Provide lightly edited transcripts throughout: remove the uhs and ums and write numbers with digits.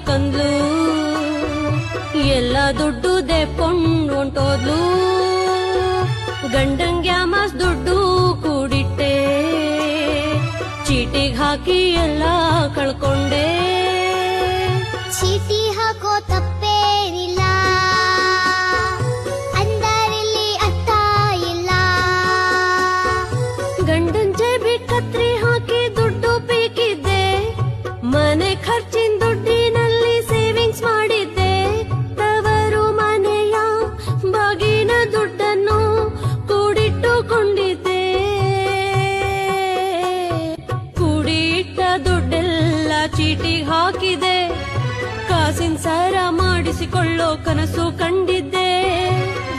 ಯಾಕಂದ್ಲು ಎಲ್ಲ ದುಡ್ಡು ದೆಪ್ಕೊಂಡು ಹೊಂಟೋದ್ಲು ಗಂಡಂಗ್ಯ ಮಸ್ ದುಡ್ಡು ಕೂಡಿಟ್ಟೆ ಚೀಟಿಗ್ ಹಾಕಿ ಎಲ್ಲ ಕಳ್ಕೊಂಡೆ ಚೀಟಿ ಹಾಕೋ ತಪ್ಪೇನಿಲ್ಲ ಅಂದರಲ್ಲಿ ಅರ್ಥ ಇಲ್ಲ ಗಂಡನ್ ಜೇಬಿ ಕತ್ರಿ ಹಾಕಿ ದುಡ್ಡು ಪೀಕಿದ್ದೆ ಮನೆ ಖರ್ಚಿನ ದುಡ್ಡಿನಲ್ಲಿ ಸೇವಿಂಗ್ಸ್ ಮಾಡಿದ್ದೆ ತವರು ಮನೆಯ ಬಾಗಿನ ದುಡ್ಡನ್ನು ಕೂಡಿಟ್ಟುಕೊಂಡಿದ್ದೆ ಕೂಡಿಟ್ಟ ದುಡ್ಡೆಲ್ಲ ಚೀಟಿಗೆ ಹಾಕಿದೆ ಕಾಸಿನ ಸರ ಮಾಡಿಸಿಕೊಳ್ಳೋ ಕನಸು ಕಂಡಿದ್ದೆ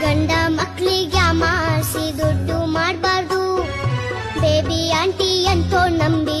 ಗಂಡ ಮಕ್ಳಿಗೆ ಮಾಸಿ ದುಡ್ಡು ಮಾಡಬಾರ್ದು ಬೇಬಿ ಆಂಟಿ ಅಂತೋ ನಂಬಿ